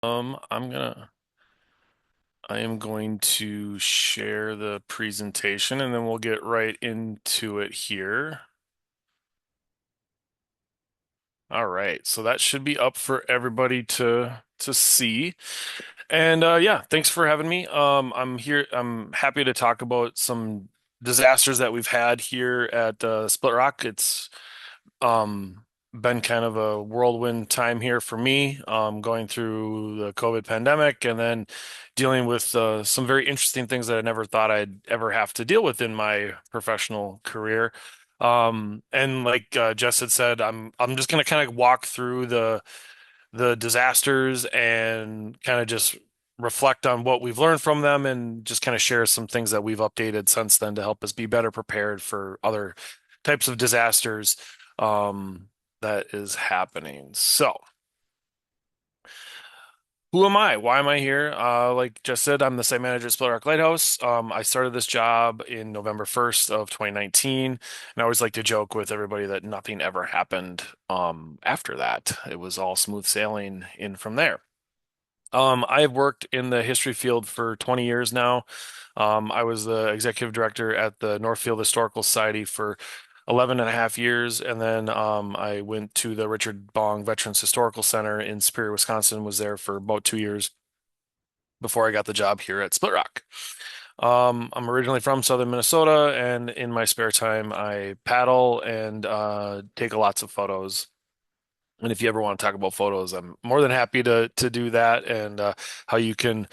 I'm gonna I am going to share the presentation and then we'll get right into it here. All right, so that should be up for everybody to see. And yeah, thanks for having me. I'm here. I'm happy to talk about some disasters that we've had here at Split Rock. It's been kind of a whirlwind time here for me, going through the COVID pandemic and then dealing with some very interesting things that I never thought I'd ever have to deal with in my professional career. And like Jess had said, I'm just going to kind of walk through the disasters and kind of just reflect on what we've learned from them and just kind of share some things that we've updated since then to help us be better prepared for other types of disasters um, that is happening. So, who am I? Why am I here? Like just said, I'm the site manager at Split Rock Lighthouse. I started this job in November 1st of 2019, and I always like to joke with everybody that nothing ever happened after that. It was all smooth sailing in from there. I've worked in the history field for 20 years now. I was the executive director at the Northfield Historical Society for 11 and a half years, and then I went to the Richard Bong Veterans Historical Center in Superior, Wisconsin, was there for about 2 years before I got the job here at Split Rock. I'm originally from southern Minnesota, and in my spare time, I paddle and take lots of photos. And if you ever want to talk about photos, I'm more than happy to do that and how you can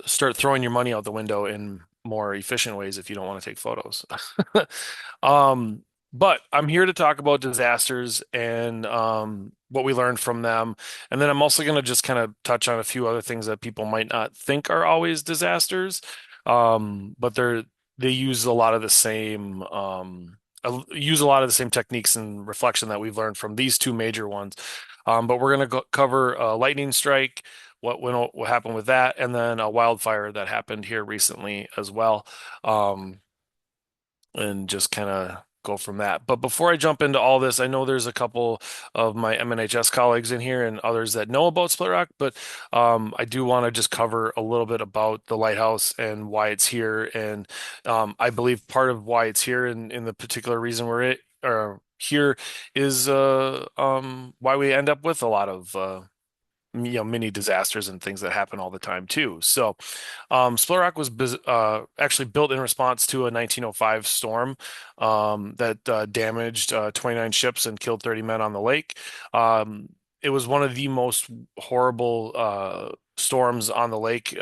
start throwing your money out the window in more efficient ways if you don't want to take photos. Um, but I'm here to talk about disasters and what we learned from them. And then I'm also going to just kind of touch on a few other things that people might not think are always disasters. But they use a lot of the same use a lot of the same techniques and reflection that we've learned from these two major ones. But we're going to cover a lightning strike, what happened with that, and then a wildfire that happened here recently as well, and just kind of go from that. But before I jump into all this, I know there's a couple of my MNHS colleagues in here and others that know about Split Rock, but I do want to just cover a little bit about the lighthouse and why it's here, and I believe part of why it's here and in the particular reason we're it or here is why we end up with a lot of mini disasters and things that happen all the time too. So, Split Rock was actually built in response to a 1905 storm that damaged 29 ships and killed 30 men on the lake. It was one of the most horrible storms on the lake.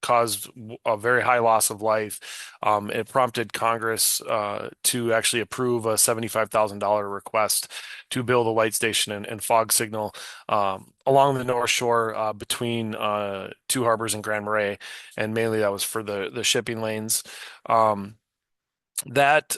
Caused a very high loss of life. It prompted Congress to actually approve a $75,000 request to build a light station and fog signal along the North Shore between Two Harbors and Grand Marais, and mainly that was for the shipping lanes. Um, that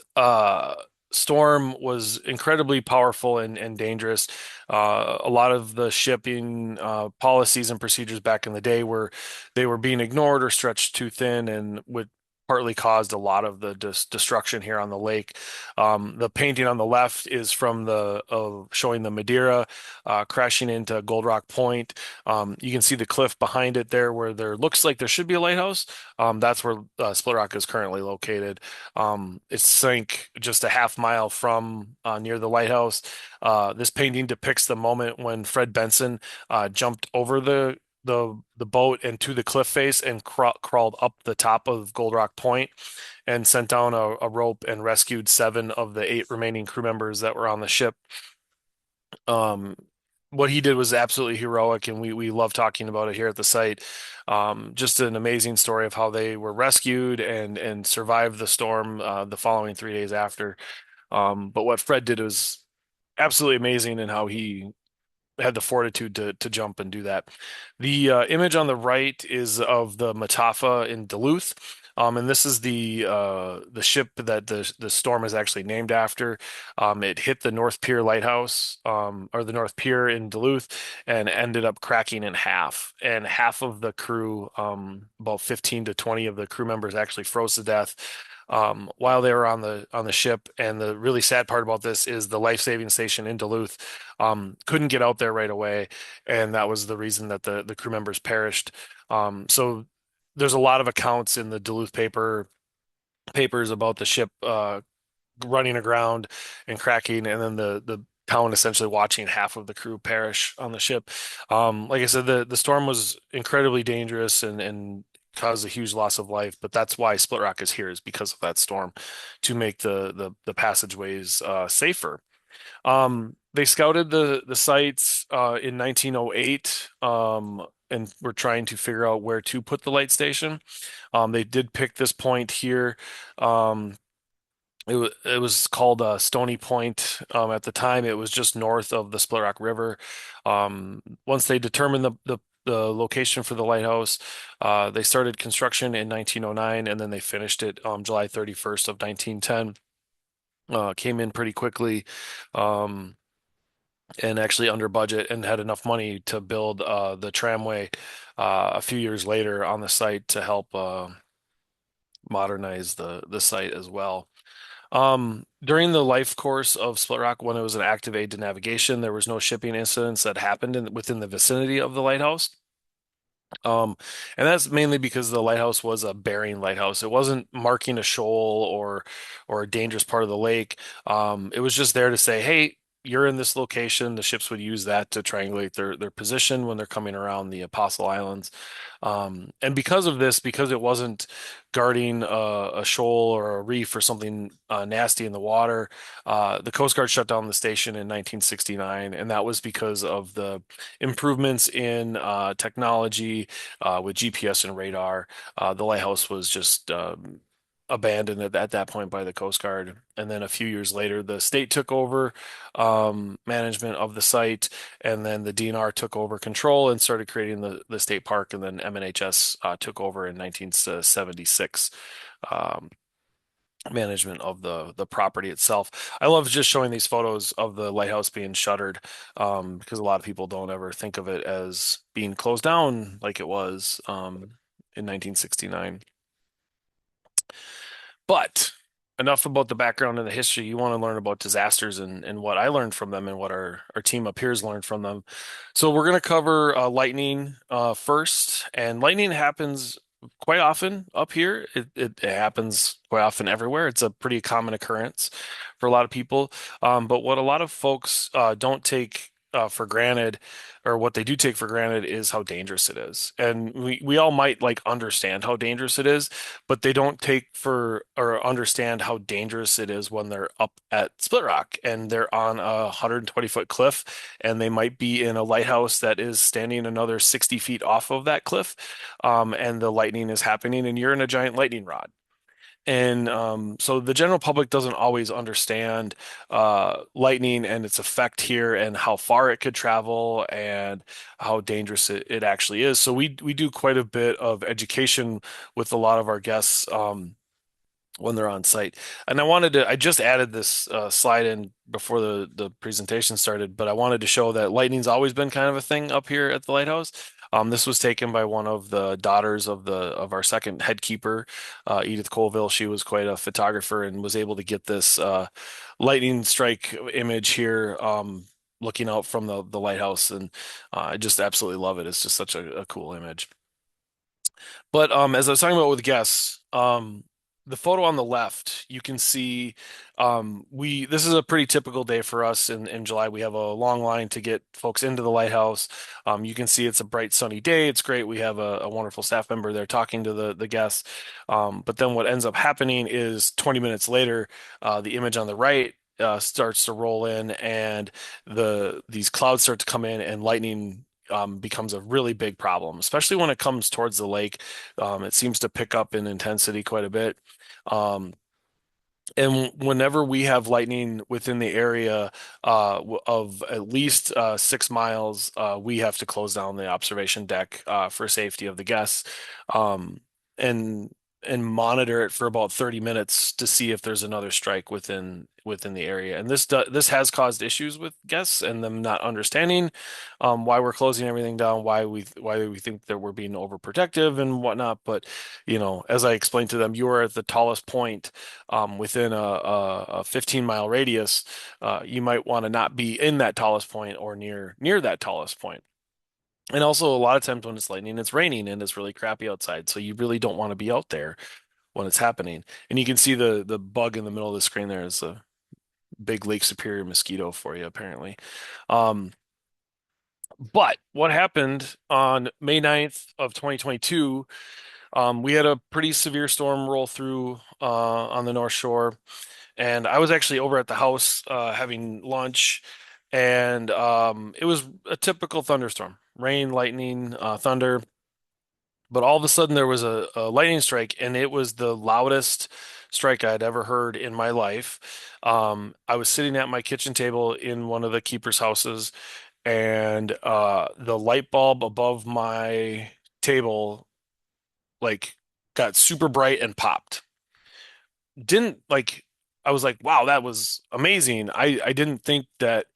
storm was incredibly powerful and dangerous. A lot of the shipping policies and procedures back in the day were they were being ignored or stretched too thin, and would partly caused a lot of the destruction here on the lake. The painting on the left is from the showing the Madeira crashing into Gold Rock Point. You can see the cliff behind it there, where there looks like there should be a lighthouse. That's where Split Rock is currently located. It sank just a half mile from near the lighthouse. This painting depicts the moment when Fred Benson jumped over the boat and to the cliff face and crawled up the top of Gold Rock Point and sent down a rope and rescued seven of the eight remaining crew members that were on the ship. Um, what he did was absolutely heroic, and we love talking about it here at the site. Just an amazing story of how they were rescued and survived the storm the following 3 days after. But what Fred did was absolutely amazing, and how he had the fortitude to jump and do that. The image on the right is of the Matafa in Duluth. And this is the ship that the storm is actually named after. It hit the North Pier Lighthouse, or the North Pier in Duluth, and ended up cracking in half. And half of the crew, about 15 to 20 of the crew members, actually froze to death. while they were on the ship. And the really sad part about this is the life-saving station in Duluth couldn't get out there right away, and that was the reason that the crew members perished. So there's a lot of accounts in the Duluth papers about the ship running aground and cracking, and then the town essentially watching half of the crew perish on the ship. Like I said, the storm was incredibly dangerous and caused a huge loss of life, but that's why Split Rock is here, is because of that storm, to make the passageways safer. They scouted the sites in 1908, and were trying to figure out where to put the light station. They did pick this point here. Um, it was called Stony Point. At the time, it was just north of the Split Rock River. Once they determined the location for the lighthouse, they started construction in 1909, and then they finished it July 31st of 1910. Came in pretty quickly, um, and actually under budget, and had enough money to build the tramway a few years later on the site to help modernize the site as well. During the life course of Split Rock, when it was an active aid to navigation, there was no shipping incidents that happened within the vicinity of the lighthouse. Um, and that's mainly because the lighthouse was a bearing lighthouse. It wasn't marking a shoal or a dangerous part of the lake. It was just there to say, hey, you're in this location. The ships would use that to triangulate their position when they're coming around the Apostle Islands. And because of this, because it wasn't guarding a shoal or a reef or something nasty in the water, the Coast Guard shut down the station in 1969, and that was because of the improvements in technology with GPS and radar. The lighthouse was just abandoned at that point by the Coast Guard. And then a few years later, the state took over management of the site, and then the DNR took over control and started creating the state park, and then MNHS took over in 1976. Um, Management of the property itself. I love just showing these photos of the lighthouse being shuttered, because a lot of people don't ever think of it as being closed down like it was in 1969. But enough about the background and the history. You want to learn about disasters and what I learned from them and what our team up here has learned from them. So we're going to cover lightning first, and lightning happens quite often up here. It happens quite often everywhere. It's a pretty common occurrence for a lot of people. But what a lot of folks don't take for granted, or what they do take for granted, is how dangerous it is. And we all might like understand how dangerous it is, but they don't take for or understand how dangerous it is when they're up at Split Rock and they're on a 120-foot cliff, and they might be in a lighthouse that is standing another 60 feet off of that cliff, and the lightning is happening, and you're in a giant lightning rod. And so the general public doesn't always understand lightning and its effect here, and how far it could travel, and how dangerous it actually is. So we do quite a bit of education with a lot of our guests when they're on site. And I just added this slide in before the presentation started, but I wanted to show that lightning's always been kind of a thing up here at the lighthouse. This was taken by one of the daughters of our second head keeper, Edith Colville. She was quite a photographer and was able to get this lightning strike image here, looking out from the lighthouse, and I just absolutely love it. It's just such a cool image. But as I was talking about with guests, the photo on the left, you can see we this is a pretty typical day for us in July. We have a long line to get folks into the lighthouse. You can see it's a bright sunny day. It's great. We have a wonderful staff member there talking to the guests. But then what ends up happening is 20 minutes later, the image on the right starts to roll in, and these clouds start to come in, and lightning becomes a really big problem, especially when it comes towards the lake. It seems to pick up in intensity quite a bit. Um, and whenever we have lightning within the area of at least 6 miles, we have to close down the observation deck for safety of the guests. And and monitor it for about 30 minutes to see if there's another strike within the area. And this has caused issues with guests and them not understanding why we're closing everything down, why we think that we're being overprotective and whatnot. But as I explained to them, you are at the tallest point within a 15-mile radius. You might want to not be in that tallest point or near that tallest point. And also, a lot of times when it's lightning, it's raining and it's really crappy outside. So you really don't want to be out there when it's happening. And you can see the bug in the middle of the screen there is a big Lake Superior mosquito for you, apparently. Um, but what happened on May 9th of 2022, we had a pretty severe storm roll through on the North Shore. And I was actually over at the house having lunch, and it was a typical thunderstorm, rain, lightning, thunder. But all of a sudden, there was a lightning strike, and it was the loudest strike I had ever heard in my life. I was sitting at my kitchen table in one of the keeper's houses, and the light bulb above my table like got super bright and popped. Didn't like I was like, wow, that was amazing. I didn't think that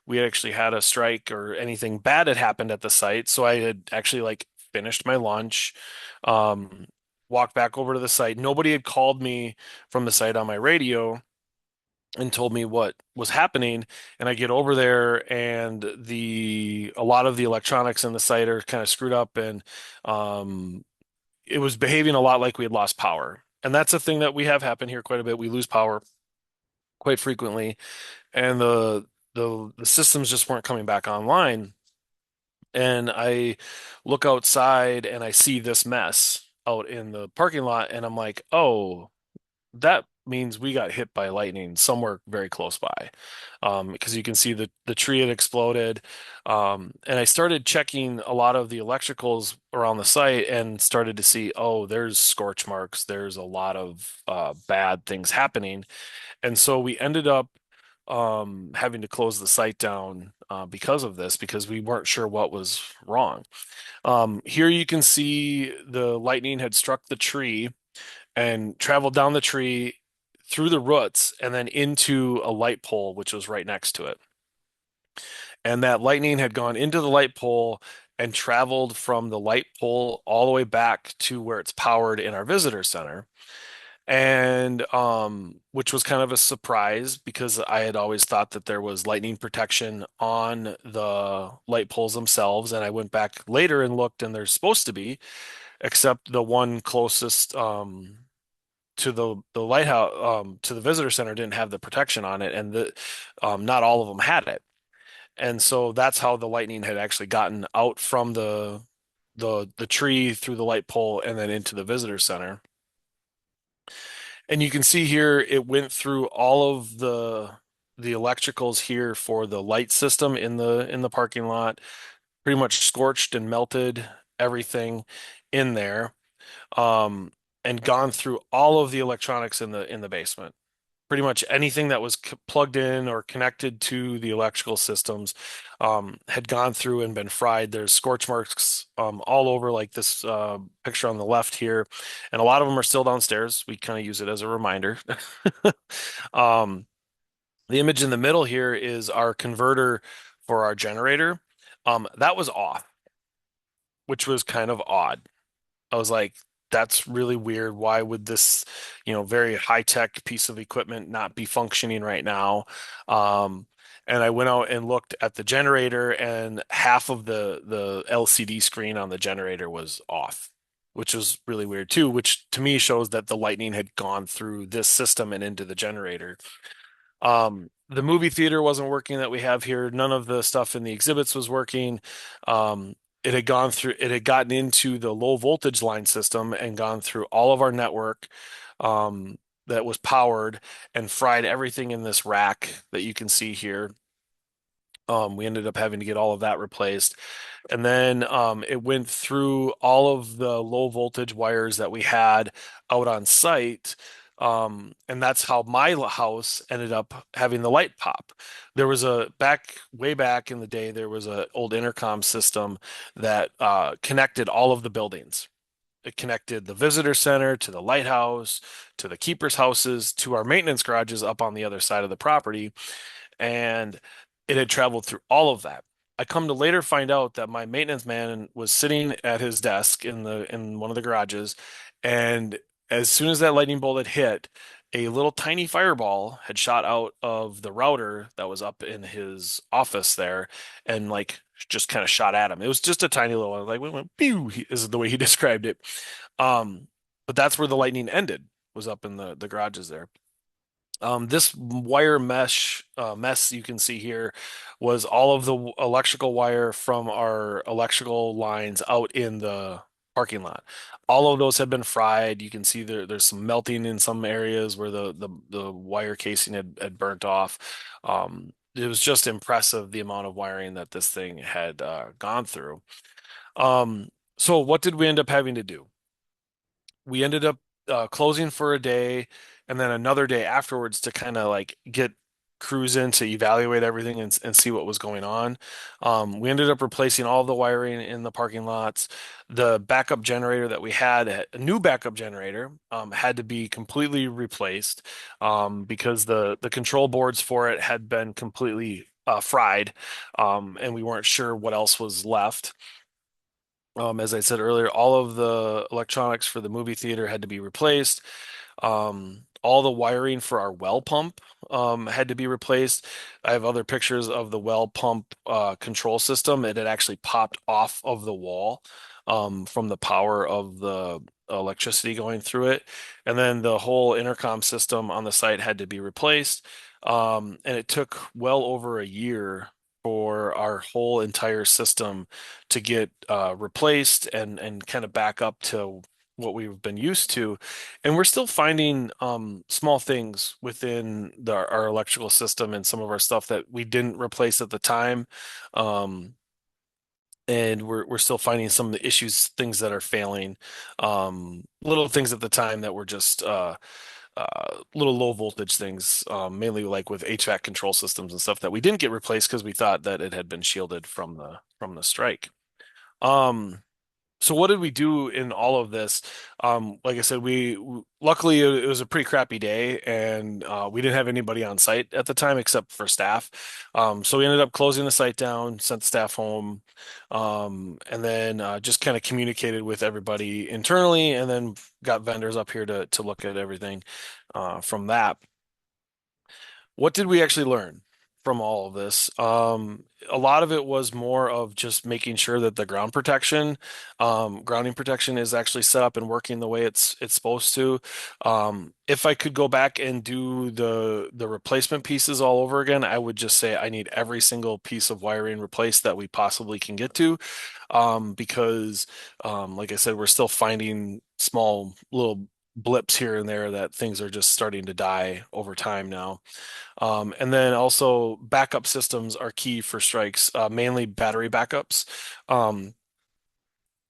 we actually had a strike or anything bad had happened at the site. So I had actually like finished my lunch, um, walked back over to the site. Nobody had called me from the site on my radio and told me what was happening. And I get over there and the a lot of the electronics in the site are kind of screwed up and um it was behaving a lot like we had lost power. And that's a thing that we have happen here quite a bit. We lose power quite frequently, and the systems just weren't coming back online. And I look outside and I see this mess out in the parking lot, and I'm like, oh, that means we got hit by lightning somewhere very close by. Because you can see the tree had exploded. And I started checking a lot of the electricals around the site and started to see, oh, there's scorch marks. There's a lot of bad things happening. And so we ended up having to close the site down because of this, because we weren't sure what was wrong. Here you can see the lightning had struck the tree and traveled down the tree through the roots and then into a light pole, which was right next to it. And that lightning had gone into the light pole and traveled from the light pole all the way back to where it's powered in our visitor center. And which was kind of a surprise because I had always thought that there was lightning protection on the light poles themselves. And I went back later and looked, and there's supposed to be, except the one closest to the lighthouse to the visitor center didn't have the protection on it, and the not all of them had it. And so that's how the lightning had actually gotten out from the tree through the light pole and then into the visitor center. And you can see here it went through all of the electricals here for the light system in the parking lot, pretty much scorched and melted everything in there, um, and gone through all of the electronics in the basement. Pretty much anything that was plugged in or connected to the electrical systems had gone through and been fried. There's scorch marks all over, like this picture on the left here, and a lot of them are still downstairs. We kind of use it as a reminder. Um, the image in the middle here is our converter for our generator. That was off, which was kind of odd. I was like, that's really weird. Why would this, very high-tech piece of equipment not be functioning right now? Um, and I went out and looked at the generator, and half of the LCD screen on the generator was off, which was really weird too, which to me shows that the lightning had gone through this system and into the generator. The movie theater wasn't working that we have here. None of the stuff in the exhibits was working. It had gotten into the low voltage line system and gone through all of our network that was powered and fried everything in this rack that you can see here. We ended up having to get all of that replaced. And then it went through all of the low voltage wires that we had out on site. And that's how my house ended up having the light pop. There was way back in the day, there was an old intercom system that connected all of the buildings. it connected the visitor center to the lighthouse, to the keepers' houses, to our maintenance garages up on the other side of the property, and it had traveled through all of that. I come to later find out that my maintenance man was sitting at his desk in one of the garages, and as soon as that lightning bolt had hit, a little tiny fireball had shot out of the router that was up in his office there, and like just kind of shot at him. It was just a tiny little one, like went pew, is the way he described it. Um, but that's where the lightning ended, was up in the garages there. This wire mesh mess you can see here was all of the electrical wire from our electrical lines out in the parking lot. All of those have been fried. You can see there's some melting in some areas where the wire casing had burnt off. It was just impressive the amount of wiring that this thing had gone through. Um, so what did we end up having to do? We ended up closing for a day and then another day afterwards to kind of like get crews in to evaluate everything and see what was going on. We ended up replacing all the wiring in the parking lots. The backup generator that we had, a new backup generator, had to be completely replaced because the control boards for it had been completely fried, and we weren't sure what else was left. As I said earlier, all of the electronics for the movie theater had to be replaced. All the wiring for our well pump had to be replaced. I have other pictures of the well pump control system. It had actually popped off of the wall from the power of the electricity going through it. And then the whole intercom system on the site had to be replaced. And it took well over a year for our whole entire system to get replaced and kind of back up to what we've been used to. And we're still finding small things within our electrical system and some of our stuff that we didn't replace at the time. Um, and we're still finding some of the issues, things that are failing, little things at the time that were just little low voltage things, mainly like with HVAC control systems and stuff that we didn't get replaced because we thought that it had been shielded from the strike. Um, so what did we do in all of this? Like I said, luckily it was a pretty crappy day, and we didn't have anybody on site at the time except for staff. So we ended up closing the site down, sent staff home, and then just kind of communicated with everybody internally, and then got vendors up here to look at everything from that. What did we actually learn from all of this? A lot of it was more of just making sure that the grounding protection is actually set up and working the way it's supposed to. If I could go back and do the replacement pieces all over again, I would just say I need every single piece of wiring replaced that we possibly can get to, because like I said, we're still finding small little blips here and there that things are just starting to die over time now. And then also backup systems are key for strikes, mainly battery backups. Um,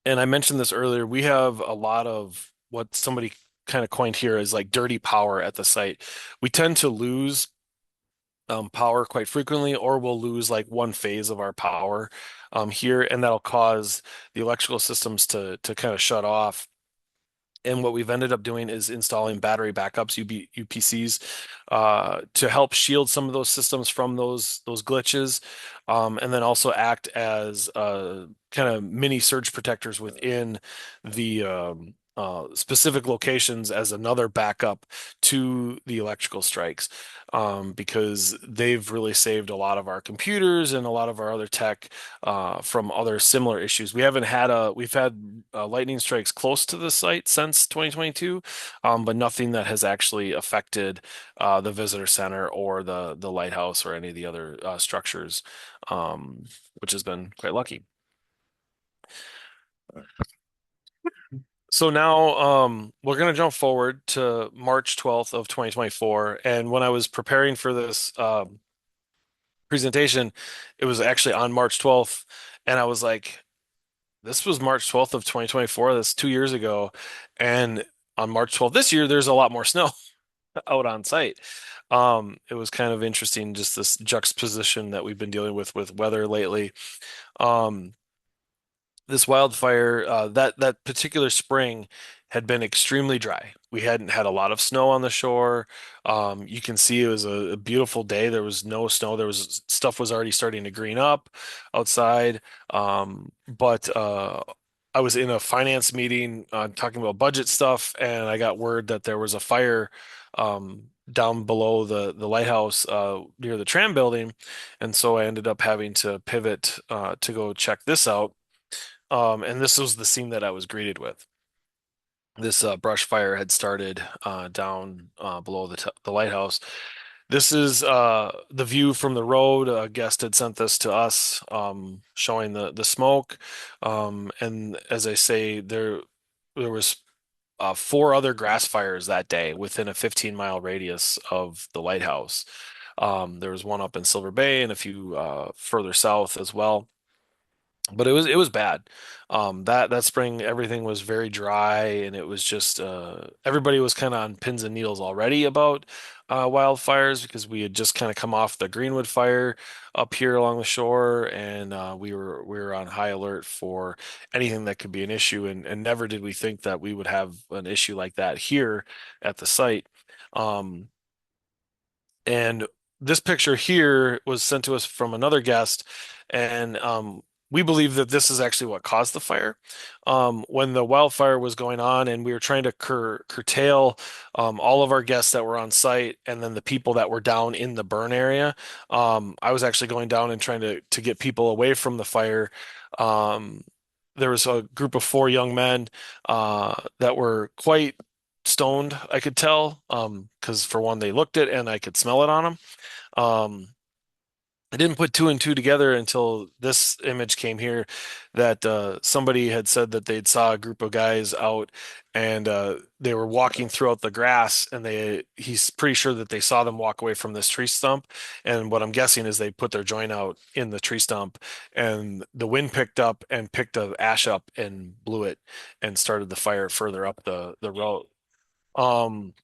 and I mentioned this earlier, we have a lot of what somebody kind of coined here as like dirty power at the site. We tend to lose power quite frequently, or we'll lose like one phase of our power here, and that'll cause the electrical systems to kind of shut off. And what we've ended up doing is installing battery backups, UPCs, to help shield some of those systems from those glitches, and then also act as kind of mini surge protectors within the specific locations as another backup to the electrical strikes, because they've really saved a lot of our computers and a lot of our other tech from other similar issues. We've had lightning strikes close to the site since 2022, but nothing that has actually affected the visitor center or the lighthouse or any of the other structures, which has been quite lucky. So now we're going to jump forward to March 12th of 2024. And when I was preparing for this presentation, it was actually on March 12th. And I was like, this was March 12th of 2024. That's 2 years ago. And on March 12th this year, there's a lot more snow out on site. It was kind of interesting, just this juxtaposition that we've been dealing with weather lately. Um, this wildfire, that particular spring had been extremely dry. We hadn't had a lot of snow on the shore. You can see it was a beautiful day. There was no snow. There was stuff was already starting to green up outside. But I was in a finance meeting talking about budget stuff, and I got word that there was a fire down below the lighthouse near the tram building, and so I ended up having to pivot to go check this out. And this was the scene that I was greeted with. This brush fire had started down below the lighthouse. This is the view from the road. A guest had sent this to us, showing the smoke. And as I say, there was four other grass fires that day within a 15-mile radius of the lighthouse. There was one up in Silver Bay and a few further south as well. But it was bad. That spring everything was very dry, and it was just everybody was kind of on pins and needles already about wildfires because we had just kind of come off the Greenwood fire up here along the shore, and we were on high alert for anything that could be an issue, and never did we think that we would have an issue like that here at the site. Um, and this picture here was sent to us from another guest, and we believe that this is actually what caused the fire. When the wildfire was going on, and we were trying to curtail all of our guests that were on site, and then the people that were down in the burn area. I was actually going down and trying to get people away from the fire. Um, there was a group of four young men that were quite stoned, I could tell, because for one, they looked it and I could smell it on them. Um, I didn't put two and two together until this image came here that somebody had said that they'd saw a group of guys out and they were walking throughout the grass and he's pretty sure that they saw them walk away from this tree stump. And what I'm guessing is they put their joint out in the tree stump and the wind picked up and picked the ash up and blew it and started the fire further up the road. Um,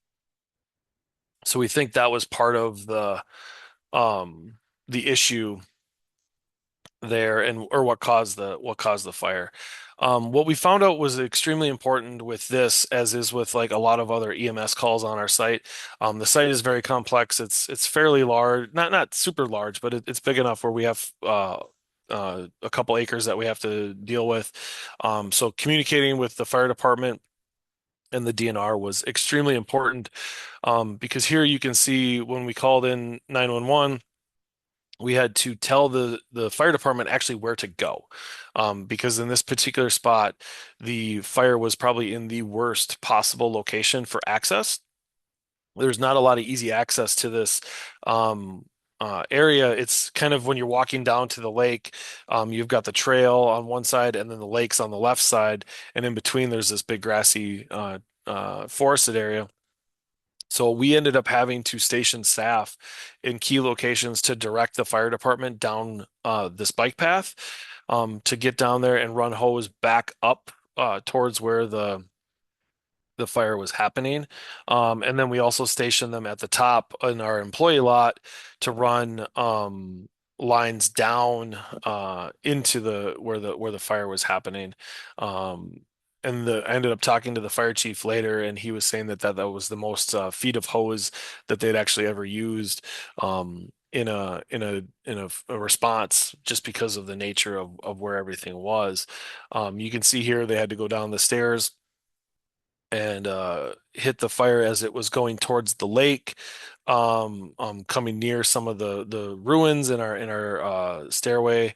so we think that was part of um the issue there and or what caused the fire. What we found out was extremely important with this, as is with like a lot of other EMS calls on our site. The site is very complex. It's fairly large, not super large, but it's big enough where we have a couple acres that we have to deal with. So communicating with the fire department and the DNR was extremely important because here you can see when we called in 911, we had to tell the fire department actually where to go because in this particular spot, the fire was probably in the worst possible location for access. There's not a lot of easy access to this area. It's kind of when you're walking down to the lake, you've got the trail on one side and then the lake's on the left side, and in between there's this big grassy forested area. So we ended up having to station staff in key locations to direct the fire department down this bike path to get down there and run hose back up towards where the fire was happening. And then we also stationed them at the top in our employee lot to run lines down into the where the fire was happening. Um, I ended up talking to the fire chief later, and he was saying that was the most feet of hose that they'd actually ever used in a response, just because of the nature of where everything was. You can see here they had to go down the stairs and hit the fire as it was going towards the lake, coming near some of the ruins in our stairway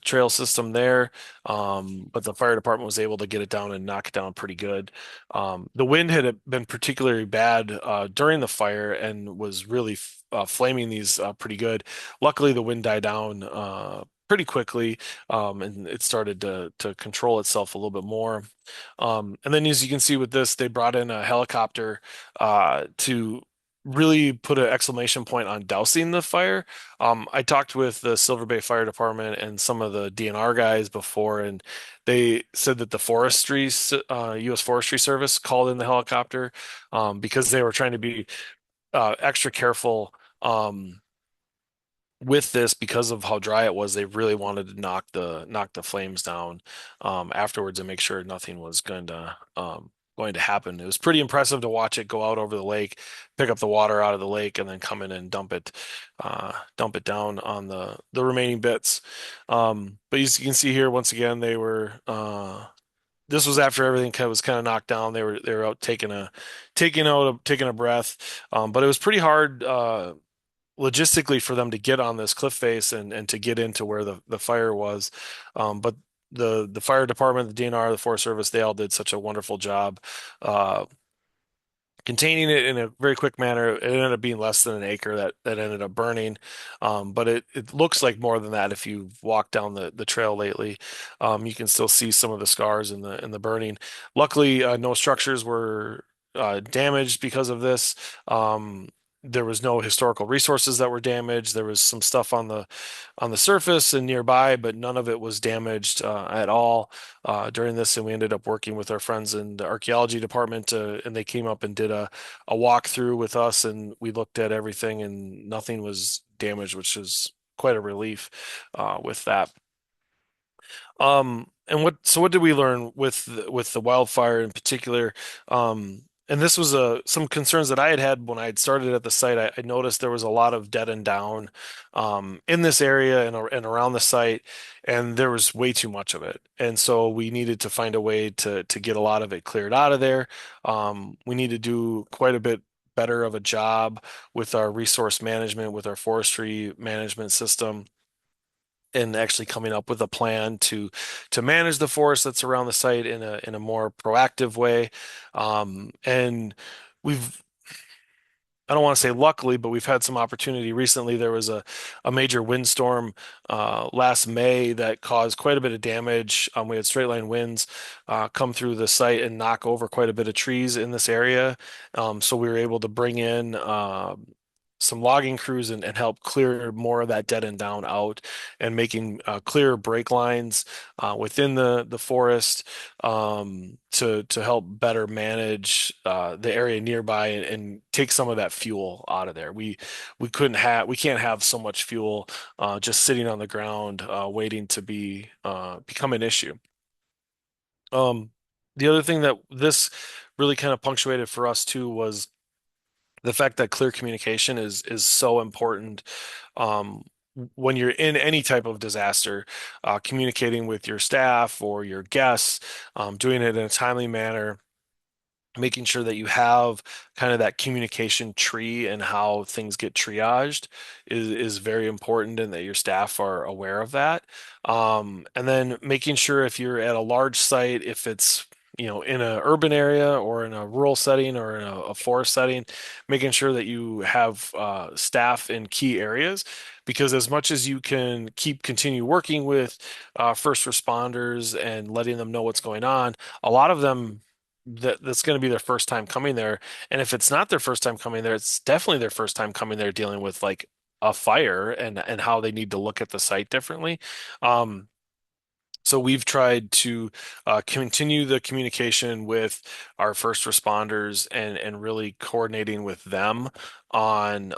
trail system there. But the fire department was able to get it down and knock it down pretty good. The wind had been particularly bad during the fire and was really flaming these pretty good. Luckily, the wind died down pretty quickly, and it started to control itself a little bit more. And then, as you can see with this, they brought in a helicopter to really put an exclamation point on dousing the fire. I talked with the Silver Bay Fire Department and some of the DNR guys before, and they said that the U.S. Forestry Service called in the helicopter because they were trying to be extra careful. with this, because of how dry it was, they really wanted to knock the flames down afterwards and make sure nothing was going to happen. It was pretty impressive to watch it go out over the lake, pick up the water out of the lake, and then come in and dump it down on the remaining bits. But as you can see here, once again, they were. This was after everything was kind of knocked down. They were out taking a breath, but it was pretty hard logistically for them to get on this cliff face and to get into where the fire was. But the fire department, the DNR, the Forest Service, they all did such a wonderful job uh, containing it in a very quick manner. It ended up being less than an acre that ended up burning. But it looks like more than that if you've walked down the trail lately. You can still see some of the scars in the burning. Luckily, no structures were damaged because of this. There was no historical resources that were damaged. There was some stuff on the surface and nearby, but none of it was damaged at all during this. And we ended up working with our friends in the archaeology department, and they came up and did a walkthrough with us, and we looked at everything, and nothing was damaged, which is quite a relief with that. And what did we learn with the wildfire in particular? And this was some concerns that I had when I had started at the site. I noticed there was a lot of dead and down in this area and around the site, and there was way too much of it. And so we needed to find a way to get a lot of it cleared out of there. We need to do quite a bit better of a job with our resource management, with our forestry management system, and actually coming up with a plan to manage the forest that's around the site in a more proactive way. And we've I don't want to say luckily, but we've had some opportunity recently. There was a major windstorm last May that caused quite a bit of damage. We had straight line winds come through the site and knock over quite a bit of trees in this area. So we were able to bring in some logging crews and help clear more of that dead and down out, and making clearer break lines within the forest to help better manage the area nearby and take some of that fuel out of there. We can't have so much fuel just sitting on the ground waiting to become an issue. Um, the other thing that this really kind of punctuated for us too was the fact that clear communication is so important when you're in any type of disaster, communicating with your staff or your guests, doing it in a timely manner, making sure that you have kind of that communication tree and how things get triaged is very important, and that your staff are aware of that. And then making sure if you're at a large site, if it's in an urban area or in a rural setting or in a forest setting, making sure that you have staff in key areas. Because as much as you can continue working with first responders and letting them know what's going on, a lot of them that's going to be their first time coming there. And if it's not their first time coming there, it's definitely their first time coming there dealing with like a fire and how they need to look at the site differently. Um, so we've tried to continue the communication with our first responders and really coordinating with them on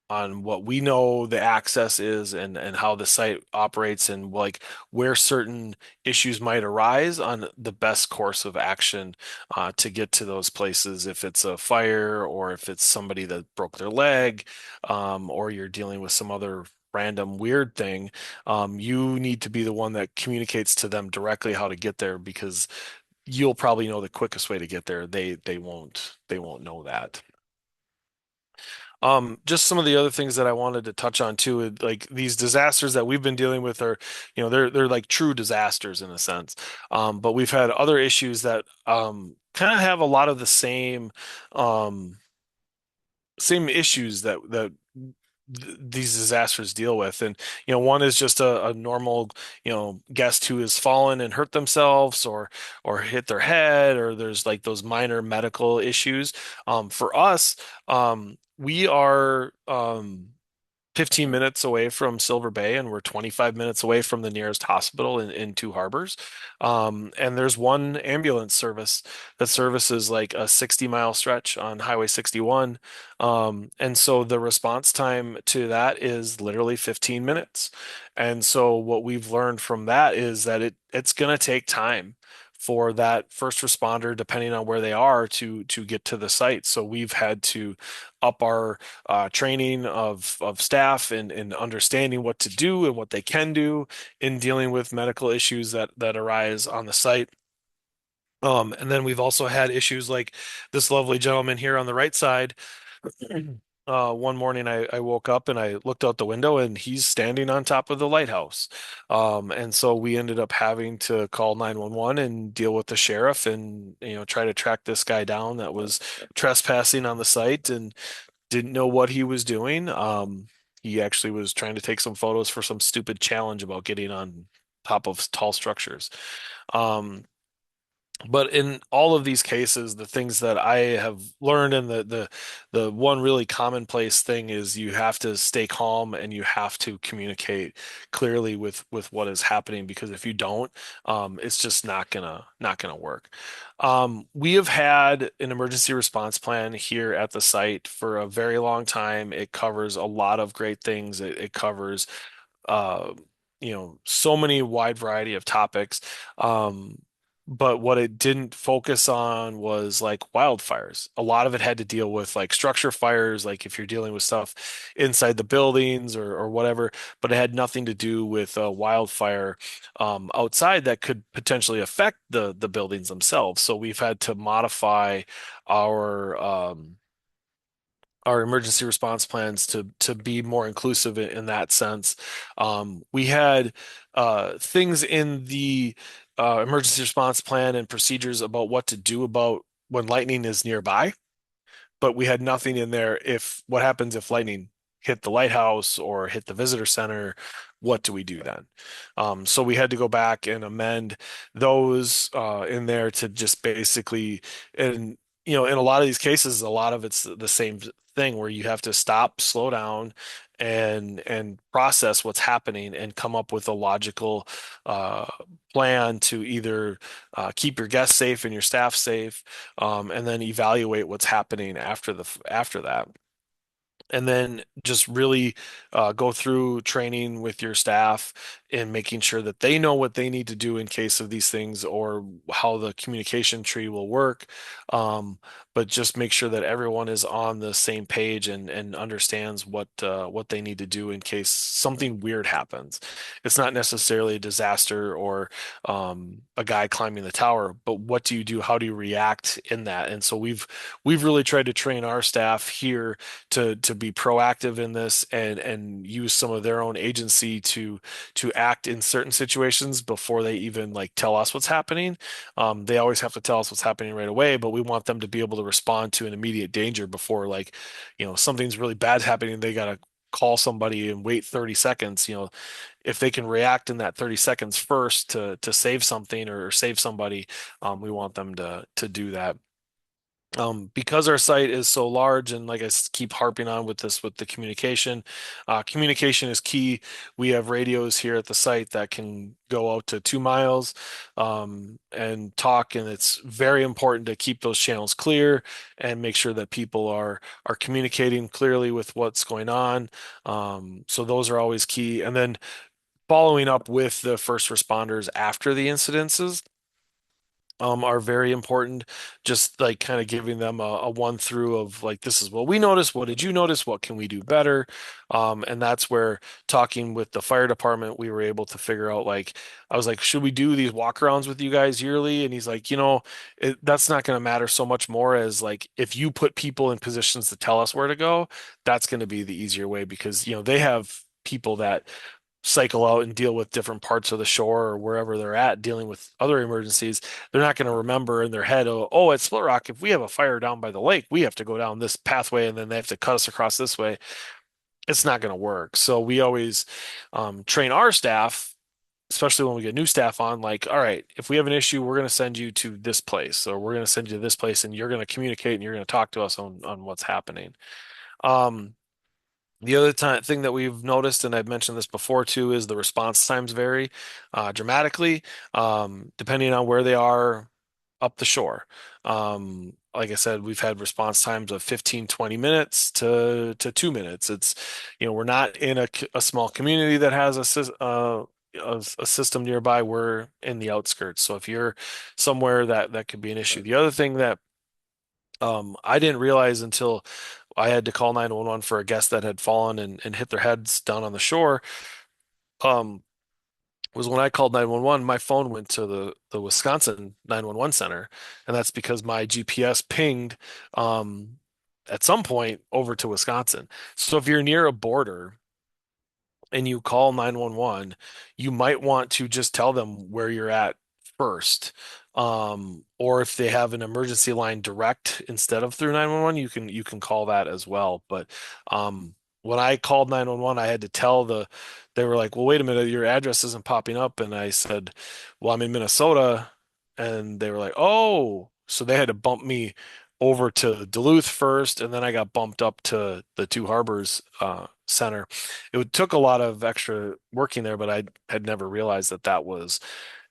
what we know the access is and how the site operates, and like where certain issues might arise, on the best course of action to get to those places, if it's a fire or if it's somebody that broke their leg, or you're dealing with some other random weird thing. You need to be the one that communicates to them directly how to get there, because you'll probably know the quickest way to get there. They won't know that. Just some of the other things that I wanted to touch on too, like these disasters that we've been dealing with are, they're like true disasters in a sense. But we've had other issues that kind of have a lot of the same issues that these disasters deal with. And one is just a normal guest who has fallen and hurt themselves, or hit their head, or there's like those minor medical issues. For us, we are 15 minutes away from Silver Bay, and we're 25 minutes away from the nearest hospital in Two Harbors. And there's one ambulance service that services like a 60-mile stretch on Highway 61. And so the response time to that is literally 15 minutes. And so what we've learned from that is that it's going to take time for that first responder, depending on where they are, to get to the site. So we've had to up our training of staff and understanding what to do and what they can do in dealing with medical issues that arise on the site. And then we've also had issues like this lovely gentleman here on the right side. One morning I woke up and I looked out the window and he's standing on top of the lighthouse. And so we ended up having to call 911 and deal with the sheriff and, try to track this guy down that was trespassing on the site and didn't know what he was doing. He actually was trying to take some photos for some stupid challenge about getting on top of tall structures. Um, but in all of these cases, the things that I have learned and the one really commonplace thing is you have to stay calm and you have to communicate clearly with what is happening because if you don't, it's just not gonna work. We have had an emergency response plan here at the site for a very long time. It covers a lot of great things. It covers uh, so many wide variety of topics. Um, but what it didn't focus on was like wildfires. A lot of it had to deal with like structure fires, like if you're dealing with stuff inside the buildings or whatever, but it had nothing to do with a wildfire outside that could potentially affect the buildings themselves. So we've had to modify our our emergency response plans to be more inclusive in that sense. We had things in the emergency response plan and procedures about what to do about when lightning is nearby, but we had nothing in there if what happens if lightning hit the lighthouse or hit the visitor center, what do we do then? So we had to go back and amend those in there to just basically, and in a lot of these cases, a lot of it's the same thing where you have to stop, slow down, and process what's happening and come up with a logical uh, plan to either keep your guests safe and your staff safe, and then evaluate what's happening after that and then just really go through training with your staff and making sure that they know what they need to do in case of these things or how the communication tree will work. But just make sure that everyone is on the same page and understands what they need to do in case something weird happens. It's not necessarily a disaster or a guy climbing the tower, but what do you do? How do you react in that? And so we've really tried to train our staff here to be proactive in this and use some of their own agency to act in certain situations before they even like tell us what's happening. They always have to tell us what's happening right away, but we want them to be able to respond to an immediate danger before like, something's really bad happening. They gotta call somebody and wait 30 seconds. If they can react in that 30 seconds first to save something or save somebody, we want them to do that. Because our site is so large and like keep harping on with this with the communication, communication is key. We have radios here at the site that can go out to 2 miles and talk, and it's very important to keep those channels clear and make sure that people are communicating clearly with what's going on. So those are always key. And then following up with the first responders after the incidences are very important. Just like kind of giving them a one through of like, this is what we noticed. What did you notice? What can we do better? And that's where talking with the fire department, we were able to figure out like, I was like, should we do these walkarounds with you guys yearly? And he's like, that's not going to matter so much more as like, if you put people in positions to tell us where to go, that's going to be the easier way because, they have people that cycle out and deal with different parts of the shore or wherever they're at dealing with other emergencies, they're not going to remember in their head, oh, at Split Rock, if we have a fire down by the lake, we have to go down this pathway and then they have to cut us across this way. It's not going to work. So we always train our staff, especially when we get new staff on, like, all right, if we have an issue, we're going to send you to this place or we're going to send you to this place and you're going to communicate and you're going to talk to us on what's happening. Um, The other thing that we've noticed, and I've mentioned this before too, is the response times vary dramatically depending on where they are up the shore. Like I said, we've had response times of 15, 20 minutes to 2 minutes. We're not in a small community that has a system nearby. We're in the outskirts. So if you're somewhere that could be an issue. The other thing that I didn't realize until I had to call 911 for a guest that had fallen and hit their heads down on the shore. Um, was when I called 911, my phone went to the Wisconsin 911 center, and that's because my GPS pinged at some point over to Wisconsin. So if you're near a border and you call 911, you might want to just tell them where you're at first. Or if they have an emergency line direct instead of through 911, you can call that as well. But when I called 911, I had to tell they were like, "Well, wait a minute, your address isn't popping up." And I said, "Well, I'm in Minnesota." And they were like, "Oh." So they had to bump me over to Duluth first, and then I got bumped up to the Two Harbors Center. It took a lot of extra working there, but I had never realized that was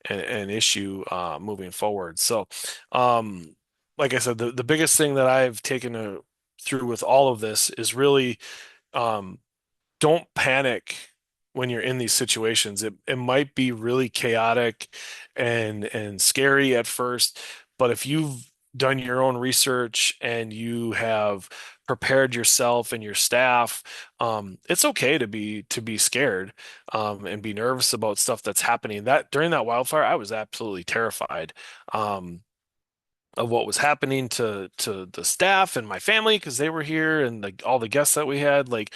an issue moving forward. So, um, like I said, the biggest thing that I've taken through with all of this is really um, don't panic when you're in these situations. It might be really chaotic and scary at first, but if you've done your own research and you have prepared yourself and your staff, it's okay to be scared and be nervous about stuff that's happening. That during that wildfire, I was absolutely terrified. Of what was happening to the staff and my family because they were here and like all the guests that we had, like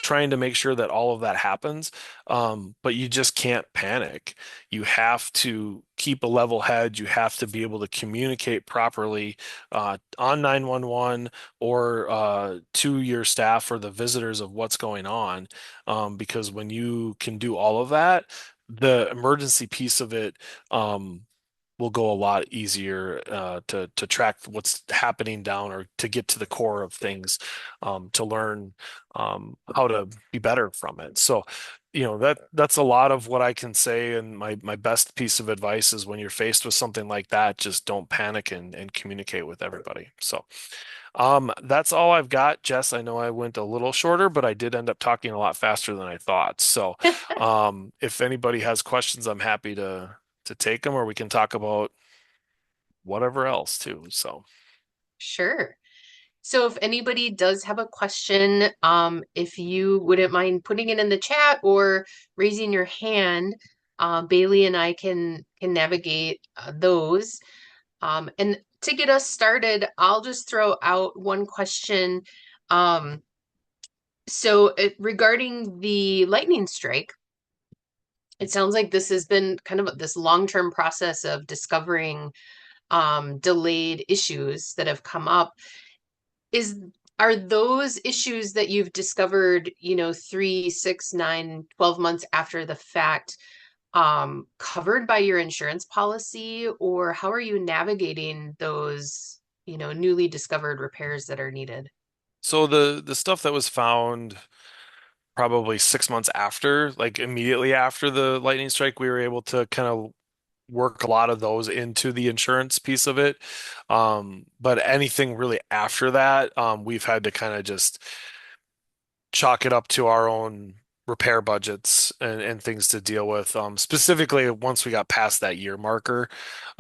trying to make sure that all of that happens. But you just can't panic. You have to keep a level head. You have to be able to communicate properly on 911 or to your staff or the visitors of what's going on. Because when you can do all of that, the emergency piece of it, will go a lot easier to track what's happening down or to get to the core of things, to learn how to be better from it. So, that's a lot of what I can say. And my best piece of advice is when you're faced with something like that, just don't panic and communicate with everybody. So, that's all I've got, Jess. I know I went a little shorter, but I did end up talking a lot faster than I thought. So, if anybody has questions, I'm happy to take them, or we can talk about whatever else too. So, Sure. So if anybody does have a question, if you wouldn't mind putting it in the chat or raising your hand, Bailey and I can navigate those. And to get us started, I'll just throw out one question. Um, regarding the lightning strike, it sounds like this has been kind of this long-term process of discovering delayed issues that have come up. Is Are those issues that you've discovered, 3, 6, 9, 12 months after the fact, covered by your insurance policy, or how are you navigating those, newly discovered repairs that are needed? so the stuff that was found probably 6 months after, like immediately after the lightning strike, we were able to kind of work a lot of those into the insurance piece of it. But anything really after that, we've had to kind of just chalk it up to our own repair budgets and things to deal with. Specifically, once we got past that year marker,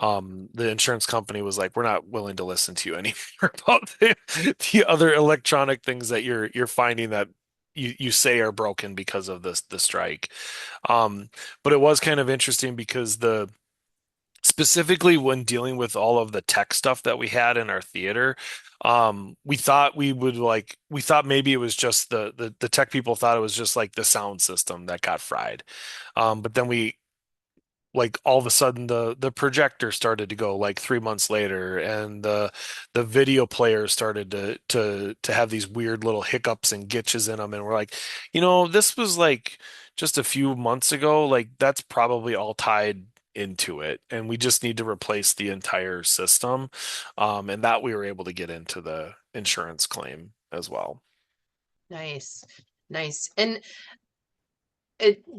the insurance company was like, "We're not willing to listen to you anymore about the other electronic things that you're finding that you say are broken because of the strike." But it was kind of interesting because the specifically when dealing with all of the tech stuff that we had in our theater, we thought maybe it was just the tech people thought it was just like the sound system that got fried. But then we like all of a sudden the projector started to go like 3 months later, and the video player started to have these weird little hiccups and glitches in them, and we're like, this was like just a few months ago, like that's probably all tied into it, and we just need to replace the entire system, and that we were able to get into the insurance claim as well. Nice. Nice. And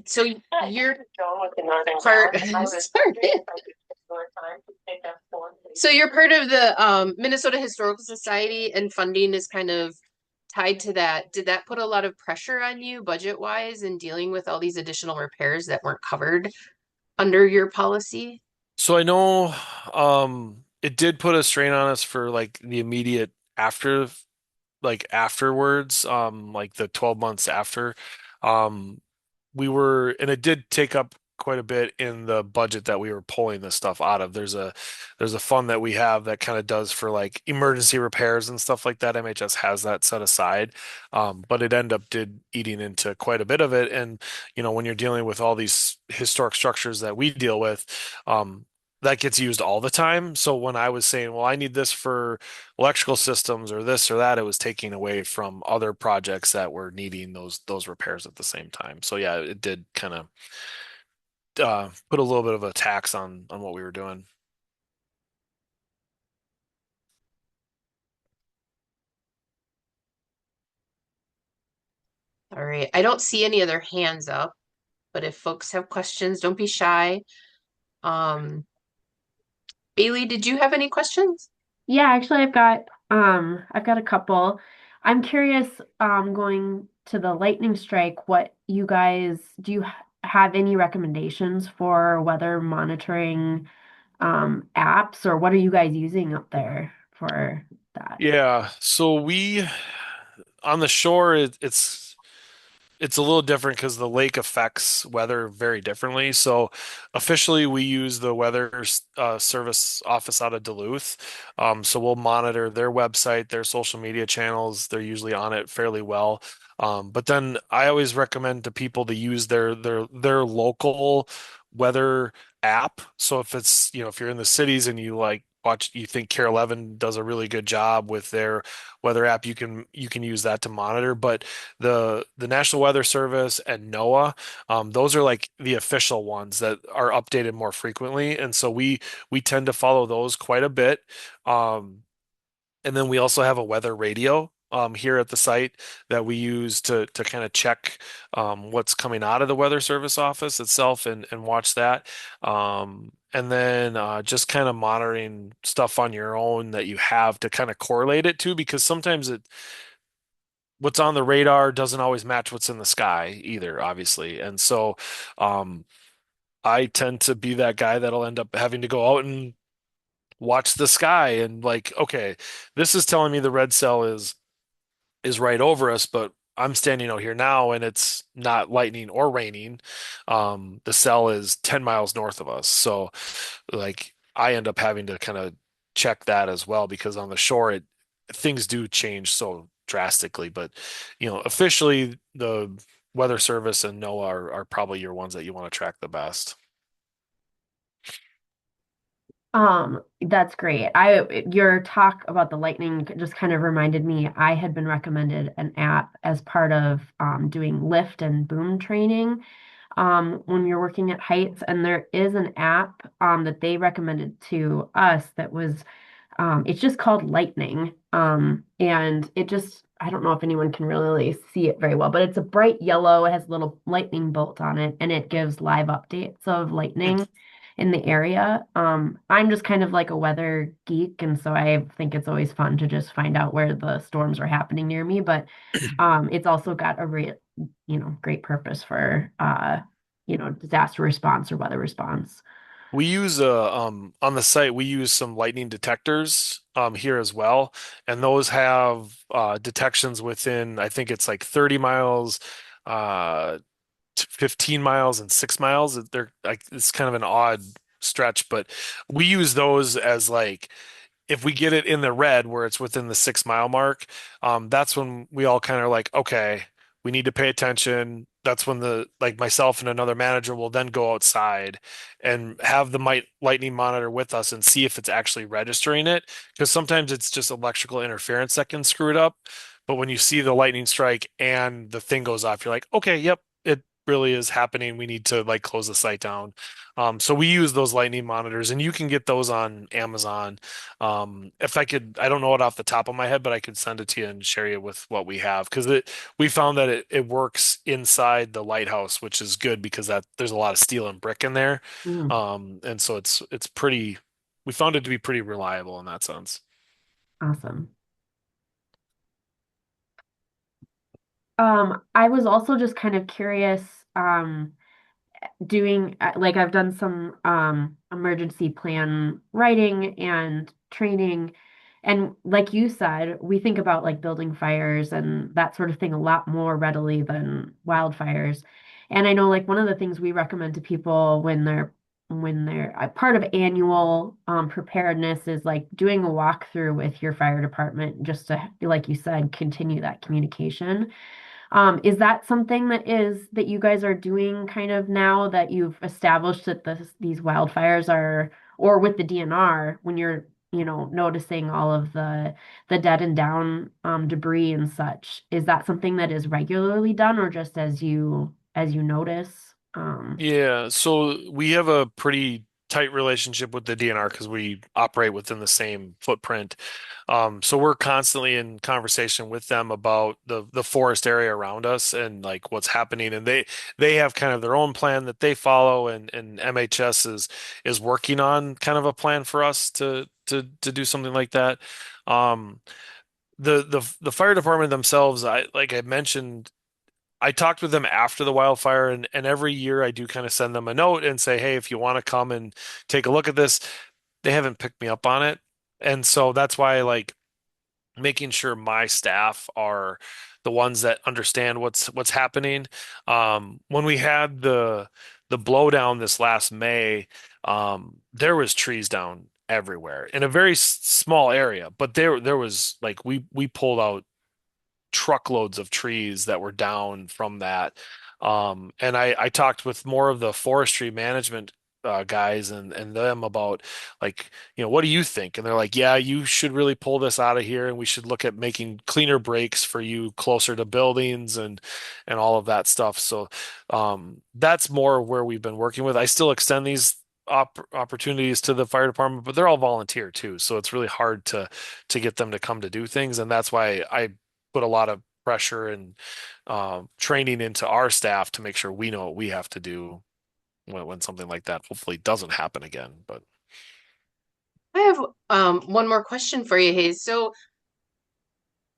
so you're part, sorry. So you're part of the Minnesota Historical Society, and funding is kind of tied to that. Did that put a lot of pressure on you budget wise in dealing with all these additional repairs that weren't covered under your policy? So I know it did put a strain on us for like the immediate after like afterwards, like the 12 months after. Um we were, and it did take up quite a bit in the budget that we were pulling this stuff out of. There's a fund that we have that kind of does for like emergency repairs and stuff like that. MHS has that set aside. But it ended up did eating into quite a bit of it. And when you're dealing with all these historic structures that we deal with, that gets used all the time. So when I was saying, well, I need this for electrical systems or this or that, it was taking away from other projects that were needing those repairs at the same time. So yeah, it did kind of put a little bit of a tax on what we were doing. All right. I don't see any other hands up, but if folks have questions, don't be shy. Um, Bailey, did you have any questions? Yeah, actually I've got a couple. I'm curious, going to the lightning strike, what you guys do you have any recommendations for weather monitoring apps, or what are you guys using up there for that? Yeah, so we on the shore it's a little different because the lake affects weather very differently. So officially, we use the weather service office out of Duluth. So we'll monitor their website, their social media channels. They're usually on it fairly well. But then I always recommend to people to use their local weather app. So if it's, if you're in the cities and you like watch, you think Care 11 does a really good job with their weather app, you can use that to monitor. But the National Weather Service and NOAA, those are like the official ones that are updated more frequently, and so we tend to follow those quite a bit. And then we also have a weather radio here at the site that we use to kind of check what's coming out of the Weather Service office itself and watch that. And then just kind of monitoring stuff on your own that you have to kind of correlate it to, because sometimes what's on the radar doesn't always match what's in the sky either, obviously. And so I tend to be that guy that'll end up having to go out and watch the sky and like, okay, this is telling me the red cell is right over us, but I'm standing out here now and it's not lightning or raining. The cell is 10 miles north of us. So like I end up having to kind of check that as well, because on the shore things do change so drastically. But officially the Weather Service and NOAA are probably your ones that you want to track the best. That's great. Your talk about the lightning just kind of reminded me I had been recommended an app as part of doing lift and boom training when you're working at heights, and there is an app that they recommended to us that was it's just called Lightning. And it just, I don't know if anyone can really see it very well, but it's a bright yellow. It has a little lightning bolt on it, and it gives live updates of lightning in the area. I'm just kind of like a weather geek, and so I think it's always fun to just find out where the storms are happening near me. But it's also got a great purpose for disaster response or weather response. We use on the site we use some lightning detectors here as well, and those have detections within, I think it's like 30 miles, 15 miles and 6 miles. They're like, it's kind of an odd stretch, but we use those as like, if we get it in the red where it's within the 6 mile mark, that's when we all kind of like, okay, we need to pay attention. That's when the like myself and another manager will then go outside and have the lightning monitor with us and see if it's actually registering it. Because sometimes it's just electrical interference that can screw it up. But when you see the lightning strike and the thing goes off, you're like, okay, yep, really is happening. We need to like close the site down. So we use those lightning monitors, and you can get those on Amazon. If I could, I don't know it off the top of my head, but I could send it to you and share you with what we have because we found that it works inside the lighthouse, which is good because that there's a lot of steel and brick in there. Mm, And so it's pretty, we found it to be pretty reliable in that sense. awesome. I was also just kind of curious, doing like I've done some emergency plan writing and training, and like you said, we think about like building fires and that sort of thing a lot more readily than wildfires. And I know like one of the things we recommend to people when they're a part of annual preparedness is like doing a walkthrough with your fire department just to, like you said, continue that communication. Is that something that you guys are doing kind of now that you've established that these wildfires are, or with the DNR, when you're, noticing all of the dead and down debris and such, is that something that is regularly done or just as you notice? Yeah, so we have a pretty tight relationship with the DNR because we operate within the same footprint. So we're constantly in conversation with them about the forest area around us and like what's happening. And they have kind of their own plan that they follow, and MHS is working on kind of a plan for us to do something like that. Um, the fire department themselves, like I mentioned. I talked with them after the wildfire, and every year I do kind of send them a note and say, hey, if you want to come and take a look at this, they haven't picked me up on it. And so that's why like making sure my staff are the ones that understand what's happening. When we had the blowdown this last May, there was trees down everywhere in a very small area, but there was like we pulled out truckloads of trees that were down from that. And I talked with more of the forestry management guys and them about like, what do you think? And they're like, yeah, you should really pull this out of here, and we should look at making cleaner breaks for you closer to buildings and all of that stuff. So that's more where we've been working with. I still extend these opportunities to the fire department, but they're all volunteer too. So it's really hard to get them to come to do things, and that's why I put a lot of pressure and training into our staff to make sure we know what we have to do when something like that hopefully doesn't happen again. But I have one more question for you, Hayes. So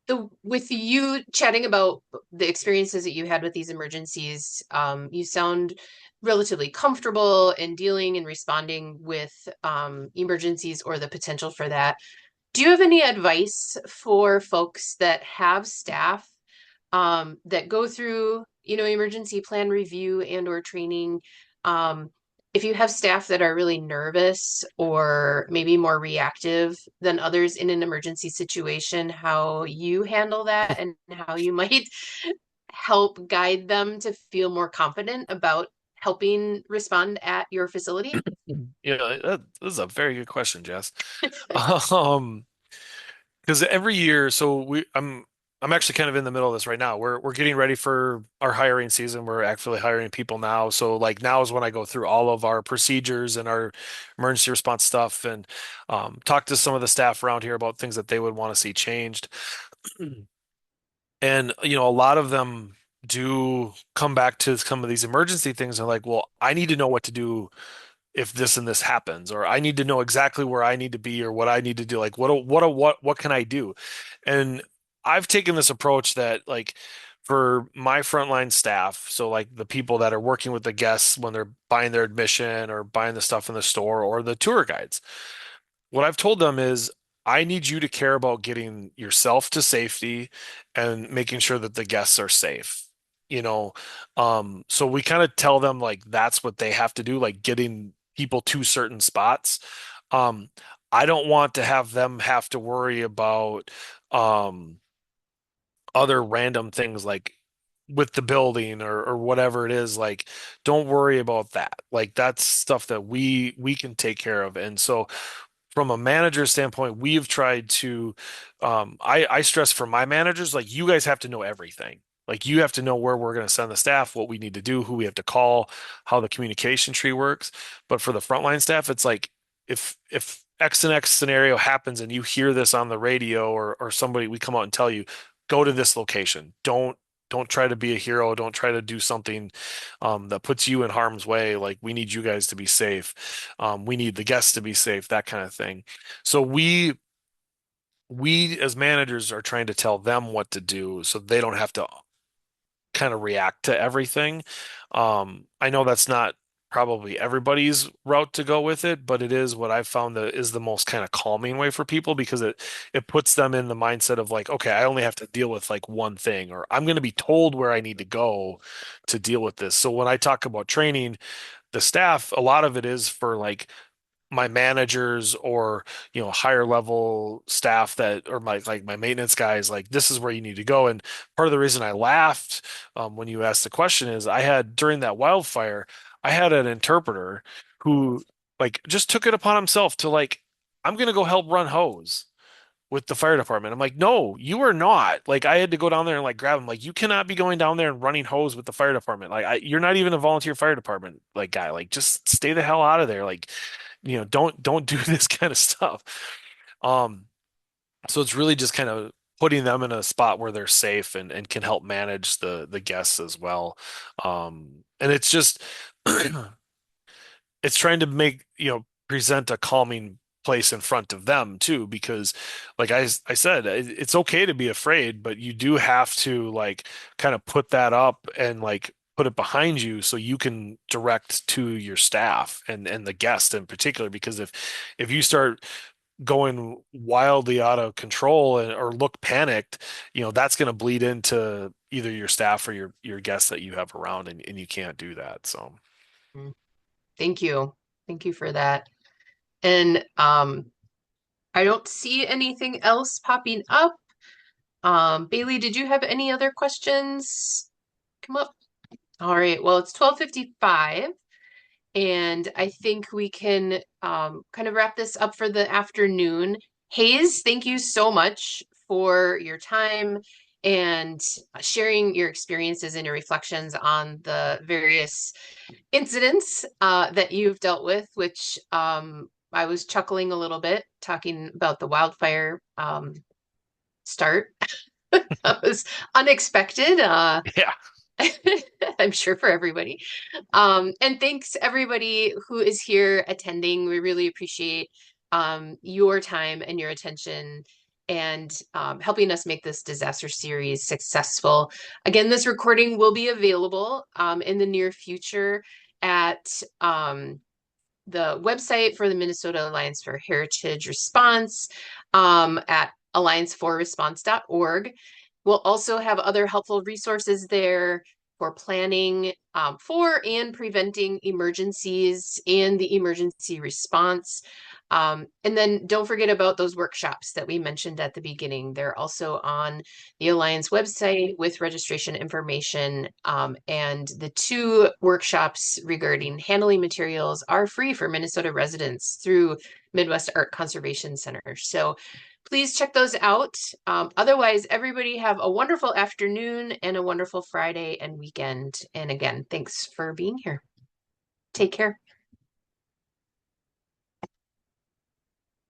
the with you chatting about the experiences that you had with these emergencies, you sound relatively comfortable in dealing and responding with emergencies or the potential for that. Do you have any advice for folks that have staff that go through, emergency plan review and or training? If you have staff that are really nervous or maybe more reactive than others in an emergency situation, how you handle that and how you might help guide them to feel more confident about helping respond at your facility? this is a very good question, Jess. Um, because every year, so I'm actually kind of in the middle of this right now. We're getting ready for our hiring season. We're actually hiring people now. So like now is when I go through all of our procedures and our emergency response stuff and talk to some of the staff around here about things that they would want to see changed. And a lot of them do come back to some of these emergency things and like, well, I need to know what to do if this and this happens, or I need to know exactly where I need to be or what I need to do. Like, what can I do? And I've taken this approach that, like, for my frontline staff, so like the people that are working with the guests when they're buying their admission or buying the stuff in the store or the tour guides, what I've told them is, I need you to care about getting yourself to safety and making sure that the guests are safe. You know, so we kind of tell them like that's what they have to do, like getting people to certain spots. Um, I don't want to have them have to worry about um other random things like with the building or whatever it is. Like, don't worry about that. Like that's stuff that we can take care of. And so from a manager standpoint, we've tried to I stress for my managers, like you guys have to know everything. Like you have to know where we're going to send the staff, what we need to do, who we have to call, how the communication tree works. But for the frontline staff, it's like if X and X scenario happens and you hear this on the radio or somebody we come out and tell you, go to this location. Don't try to be a hero. Don't try to do something that puts you in harm's way. Like we need you guys to be safe. We need the guests to be safe, that kind of thing. So we as managers are trying to tell them what to do so they don't have to kind of react to everything. I know that's not probably everybody's route to go with it, but it is what I've found that is the most kind of calming way for people because it puts them in the mindset of like, okay, I only have to deal with like one thing, or I'm going to be told where I need to go to deal with this. So when I talk about training the staff, a lot of it is for like my managers or higher level staff that or my like my maintenance guys like this is where you need to go. And part of the reason I laughed when you asked the question is I had during that wildfire I had an interpreter who like just took it upon himself to like I'm gonna go help run hose with the fire department. I'm like, no, you are not. Like, I had to go down there and like grab him. Like, you cannot be going down there and running hose with the fire department. Like, you're not even a volunteer fire department like guy. Like, just stay the hell out of there. Like, don't do this kind of stuff. Um, so it's really just kind of putting them in a spot where they're safe and can help manage the guests as well. And it's just it's trying to make, present a calming place in front of them too, because like I said, it's okay to be afraid, but you do have to like kind of put that up and like put it behind you so you can direct to your staff and the guest in particular, because if you start going wildly out of control or look panicked, that's going to bleed into either your staff or your guests that you have around and you can't do that. So Mm. Thank you. Thank you for that. And I don't see anything else popping up. Bailey, did you have any other questions come up? All right. Well, it's 12:55, and I think we can kind of wrap this up for the afternoon. Hayes, thank you so much for your time and sharing your experiences and your reflections on the various incidents that you've dealt with, which I was chuckling a little bit talking about the wildfire start. That was unexpected. yeah. I'm sure for everybody. And thanks everybody who is here attending. We really appreciate your time and your attention and helping us make this disaster series successful. Again, this recording will be available in the near future at the website for the Minnesota Alliance for Heritage Response at alliance4response.org. We'll also have other helpful resources there for planning for and preventing emergencies and the emergency response. And then don't forget about those workshops that we mentioned at the beginning. They're also on the Alliance website with registration information. And the two workshops regarding handling materials are free for Minnesota residents through Midwest Art Conservation Center. So please check those out. Otherwise, everybody have a wonderful afternoon and a wonderful Friday and weekend. And again, thanks for being here. Take care.